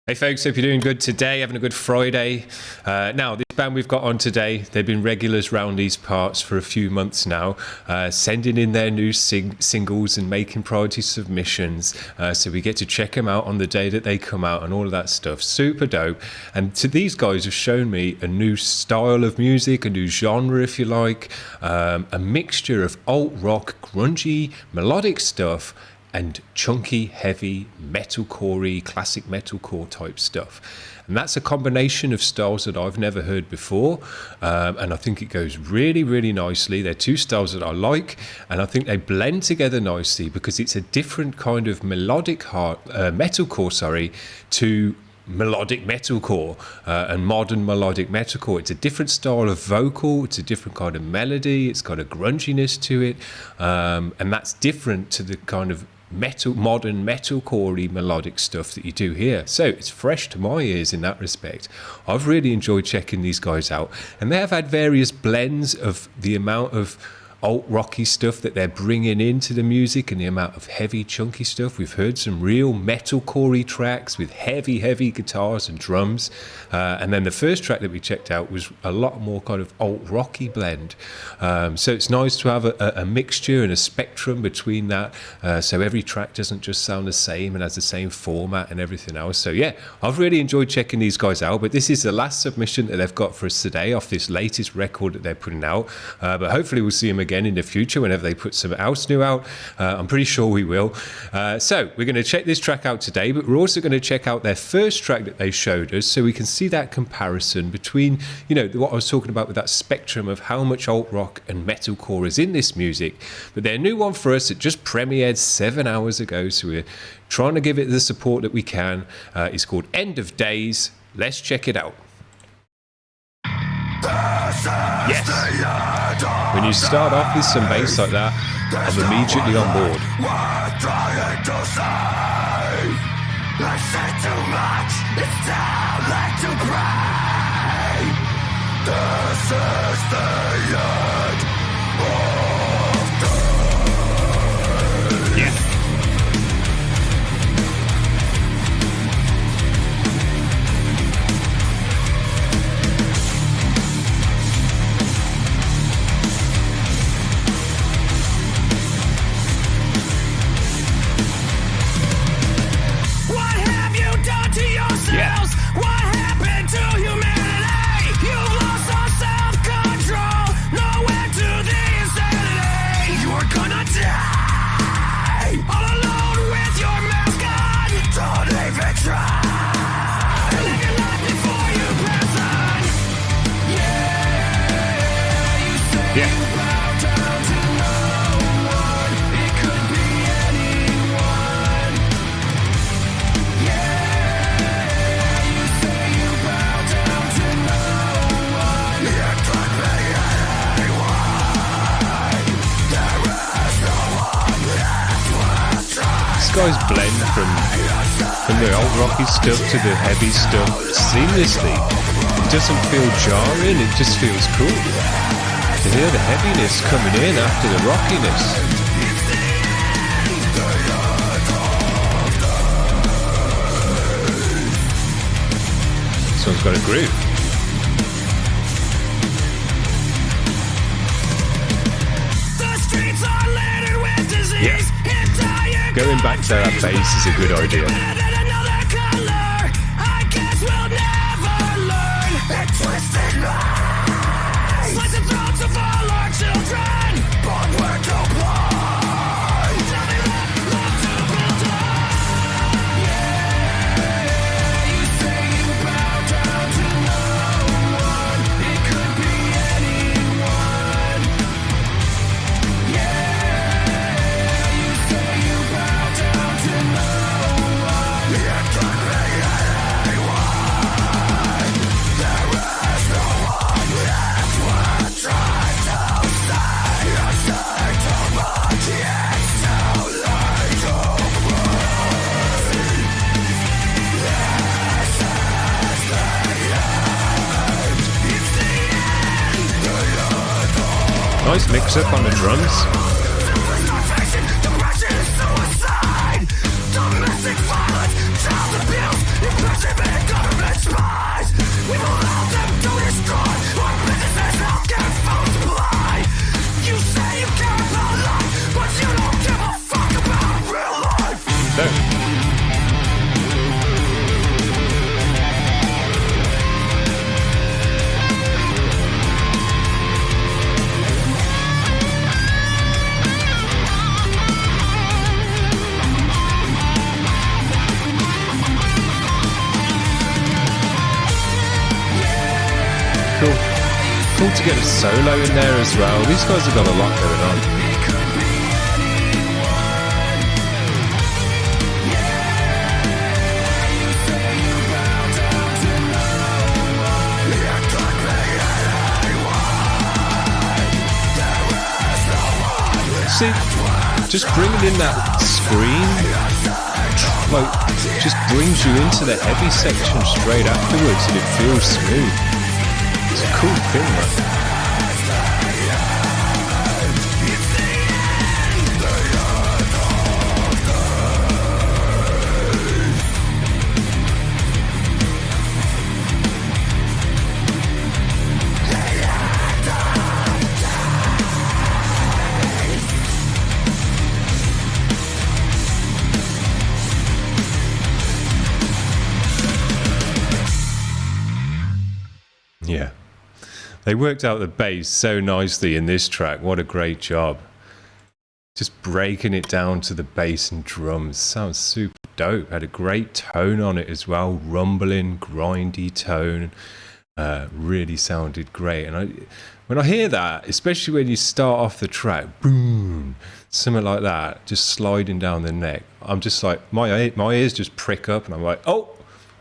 Hey folks, hope you're doing good today, having a good Friday. Now, this band we've got on today, they've been regulars round these parts for a few months now, sending in their new singles and making priority submissions. So we get to check them out on the day that they come out and all of that stuff. Super dope. And these guys have shown me a new style of music, a new genre, if you like, a mixture of alt rock, grungy, melodic stuff, and chunky, heavy, metalcore-y, classic metalcore type stuff. And that's a combination of styles that I've never heard before, and I think it goes really, really nicely. They're two styles that I like, and I think they blend together nicely because it's a different kind of melodic metalcore, to melodic metalcore and modern melodic metalcore. It's a different style of vocal, it's a different kind of melody, it's got a grunginess to it, and that's different to the kind of modern metalcore-y melodic stuff that you do here. So it's fresh to my ears in that respect. I've really enjoyed checking these guys out, and they have had various blends of the amount of alt-rocky stuff that they're bringing into the music and the amount of heavy, chunky stuff. We've heard some real metalcore-y tracks with heavy, heavy guitars and drums. And then the first track that we checked out was a lot more kind of alt-rocky blend. So it's nice to have a mixture and a spectrum between that. So every track doesn't just sound the same and has the same format and everything else. So yeah, I've really enjoyed checking these guys out. But this is the last submission that they've got for us today off this latest record that they're putting out. But hopefully we'll see them again in the future whenever they put some else new out. I'm pretty sure we will. So we're going to check this track out today, but we're also going to check out their first track that they showed us so we can see that comparison between, you know, what I was talking about with that spectrum of how much alt rock and metalcore is in this music. But their new one for us, it just premiered 7 hours ago, so we're trying to give it the support that we can. It's called End of Days. Let's check it out. Yes. When you start off with some bass like that, I'm immediately on board. I said too much, it's time like to cry. This is the end of days. Yeah. What happened to humanity? You've lost all self-control. Nowhere to the insanity. You're gonna die all alone with your mask on. Don't even try. Live your life before you pass on. Yeah, you say you bow down to no one. It could be anyone. Yeah. Guys blend from the old rocky stuff to the heavy stuff seamlessly. It doesn't feel jarring, it just feels cool to hear the heaviness coming in after the rockiness. This one's got a groove. The streets are littered with disease. Yeah. Going back to that bass is a good idea. Another color, I guess we'll never learn. And twisted lies, slice the throats of all our children. But we're too blind. Nothing left to build on. Yeah, you say you bow down to no one. It could be anyone. Yeah. Nice mix up on the drums. Domestic violence, child abuse, depression. get a solo in there as well. These guys have got a lot going on. See, just bringing in that scream, like, just brings you into the heavy section straight afterwards, and it feels smooth. It's a cool thing, man. Yeah, they worked out the bass so nicely in this track. What a great job. Just breaking it down to the bass and drums. Sounds super dope. Had a great tone on it as well. Rumbling, grindy tone. Really sounded great. And when I hear that, especially when you start off the track, boom, something like that, just sliding down the neck, I'm just like, my ears just prick up and I'm like, oh,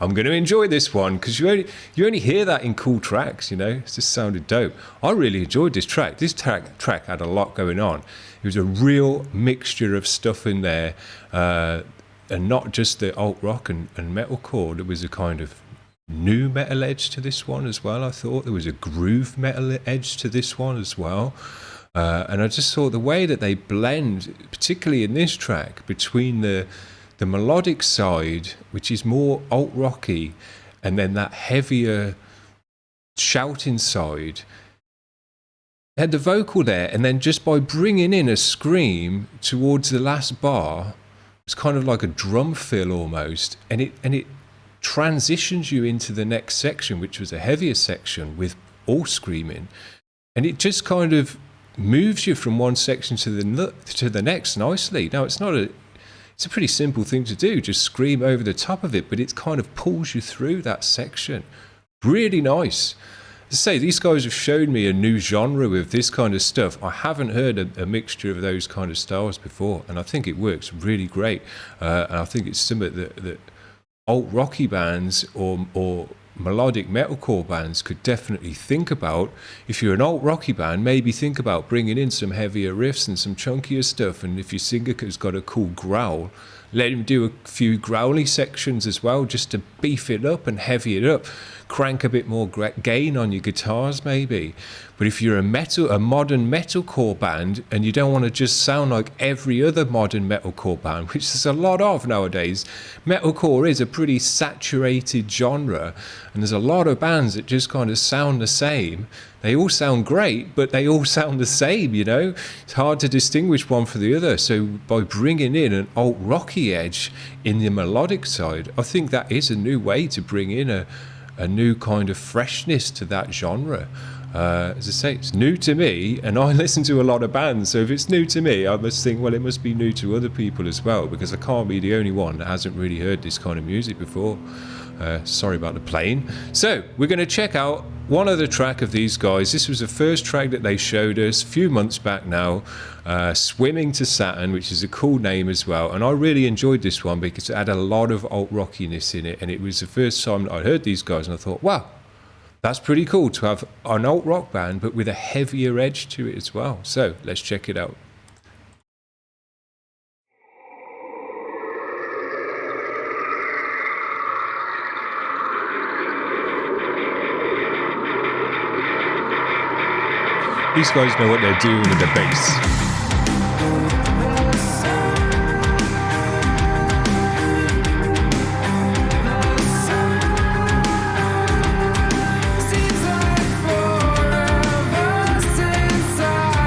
I'm going to enjoy this one, because you only hear that in cool tracks, you know. It just sounded dope. I really enjoyed this track. This track had a lot going on. It was a real mixture of stuff in there, and not just the alt rock and metalcore. There was a kind of new metal edge to this one as well. I thought there was a groove metal edge to this one as well. And I just thought the way that they blend, particularly in this track, between the melodic side, which is more alt-rocky, and then that heavier shouting side, had the vocal there, and then just by bringing in a scream towards the last bar, it's kind of like a drum fill almost, and it transitions you into the next section, which was a heavier section with all screaming, and it just kind of moves you from one section to the next nicely. Now, it's a pretty simple thing to do, just scream over the top of it, but it kind of pulls you through that section. Really nice. As I say, these guys have shown me a new genre with this kind of stuff. I haven't heard a mixture of those kind of styles before, and I think it works really great. And I think it's something that alt-rocky bands or melodic metalcore bands could definitely think about. If you're an alt-rocky band, maybe think about bringing in some heavier riffs and some chunkier stuff, and if your singer has got a cool growl, let him do a few growly sections as well, just to beef it up and heavy it up. Crank a bit more gain on your guitars maybe. But if you're a modern metalcore band and you don't want to just sound like every other modern metalcore band, which there's a lot of nowadays, metalcore is a pretty saturated genre, and there's a lot of bands that just kind of sound the same. They all sound great, but they all sound the same, you know? It's hard to distinguish one from the other. So by bringing in an alt-rocky edge in the melodic side, I think that is a new way to bring in a new kind of freshness to that genre. As I say, it's new to me, and I listen to a lot of bands, so if it's new to me, I must think, well, it must be new to other people as well, because I can't be the only one that hasn't really heard this kind of music before. Sorry about the plane. So we're going to check out one other track of these guys. This was the first track that they showed us a few months back now, Swimming to Saturn, which is a cool name as well, and I really enjoyed this one because it had a lot of alt-rockiness in it, and it was the first time that I heard these guys, and I thought, wow, that's pretty cool to have an alt-rock band but with a heavier edge to it as well. So let's check it out. These guys know what they're doing with the bass.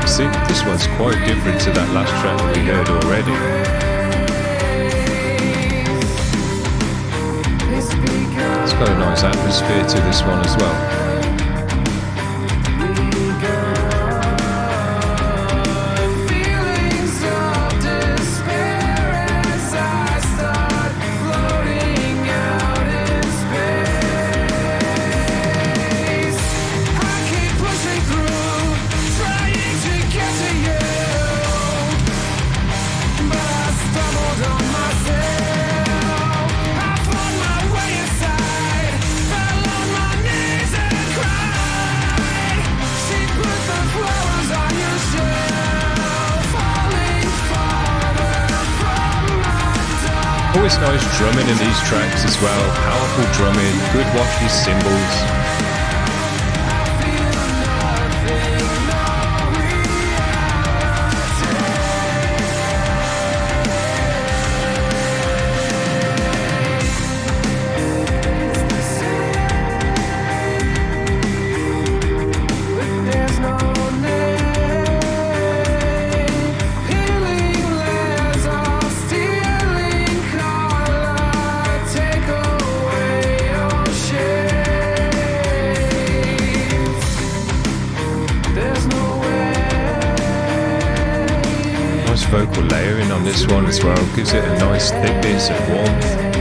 See, this one's quite different to that last track that we heard already. It's got a nice atmosphere to this one as well. Pushing through Always nice drumming in these tracks as well. Powerful drumming, good washy cymbals. Vocal layering on this one as well gives it a nice thickness and warmth.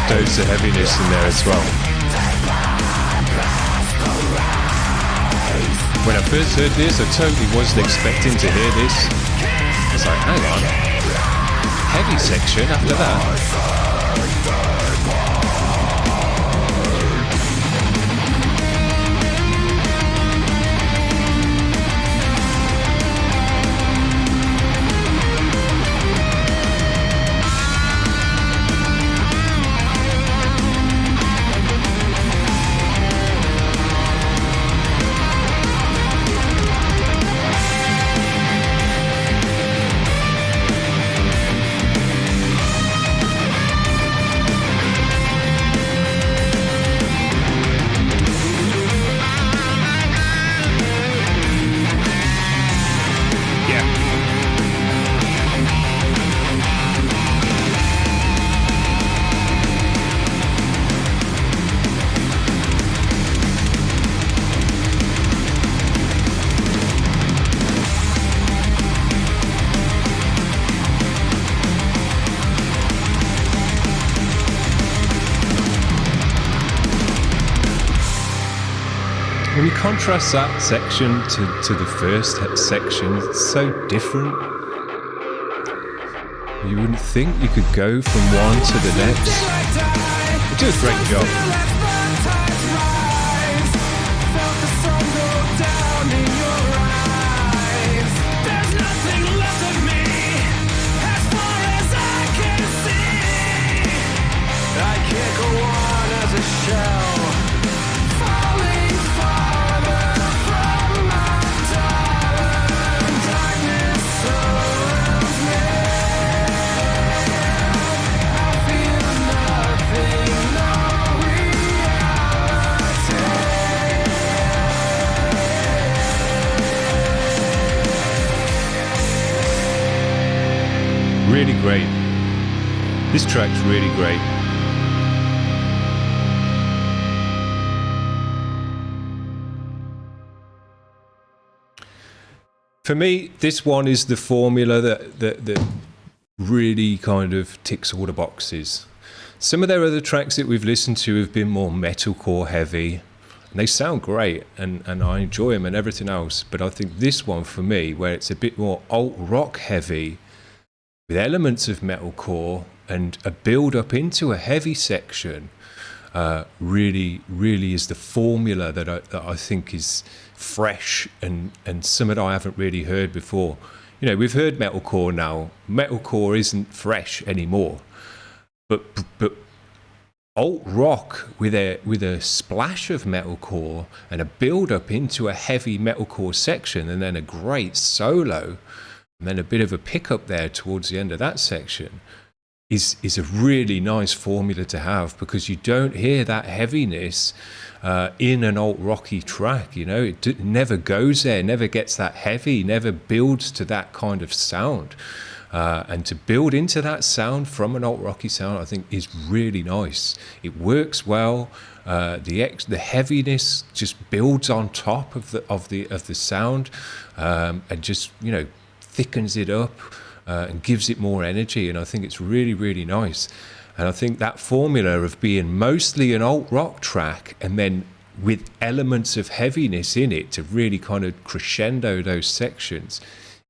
Dose of heaviness in there as well. When I first heard this, I totally wasn't expecting to hear this. I was like, hang on, heavy section after that. When you contrast that section to the first section, it's so different. You wouldn't think you could go from one to the next. They do a great job. Really great. This track's really great. For me, this one is the formula that really kind of ticks all the boxes. Some of their other tracks that we've listened to have been more metalcore heavy, and they sound great, and I enjoy them and everything else. But I think this one, for me, where it's a bit more alt rock heavy, with elements of metalcore and a build up into a heavy section, really is the formula that I think is fresh and something that I haven't really heard before. You know, we've heard metalcore now. Metalcore isn't fresh anymore, but alt rock with a splash of metalcore and a build up into a heavy metalcore section, and then a great solo, and then a bit of a pickup there towards the end of that section, is a really nice formula to have, because you don't hear that heaviness in an alt rocky track. You know, it never goes there, never gets that heavy, never builds to that kind of sound. And to build into that sound from an alt rocky sound, I think is really nice. It works well. The heaviness just builds on top of the sound, and just, you know, thickens it up and gives it more energy. And I think it's really, really nice. And I think that formula of being mostly an alt rock track and then with elements of heaviness in it to really kind of crescendo those sections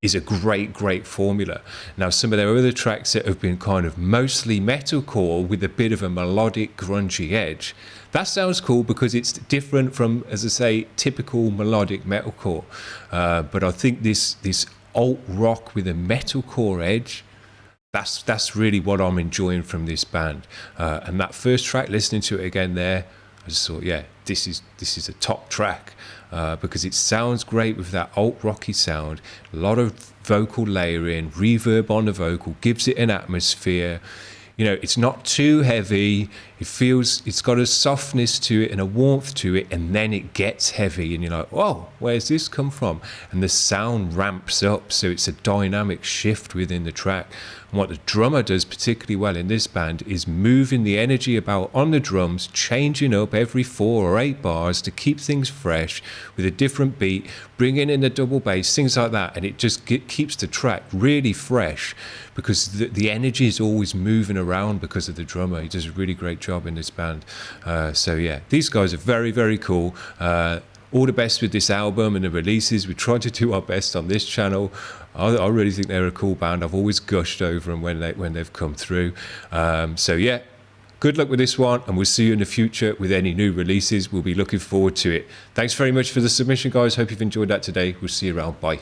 is a great formula. Now, some of their other tracks that have been kind of mostly metalcore with a bit of a melodic grungy edge, that sounds cool because it's different from, as I say, typical melodic metalcore. But I think this alt rock with a metalcore edge, that's really what I'm enjoying from this band. And that first track, listening to it again there, I just thought, yeah, this is a top track, because it sounds great with that alt rocky sound, a lot of vocal layering, reverb on the vocal, gives it an atmosphere. You know, it's not too heavy. It's got a softness to it and a warmth to it, and then it gets heavy, and you're like, whoa, where's this come from? And the sound ramps up, so it's a dynamic shift within the track. And what the drummer does particularly well in this band is moving the energy about on the drums, changing up every 4 or 8 bars to keep things fresh with a different beat, bringing in the double bass, things like that, and it just keeps the track really fresh, because the energy is always moving around because of the drummer. He does a really great job in this band. So yeah, these guys are very, very cool. All the best with this album and the releases. We try to do our best on this channel. I really think they're a cool band. I've always gushed over them when they've come through. So yeah, good luck with this one, and we'll see you in the future with any new releases. We'll be looking forward to it. Thanks very much for the submission, guys. Hope you've enjoyed that today. We'll see you around. Bye.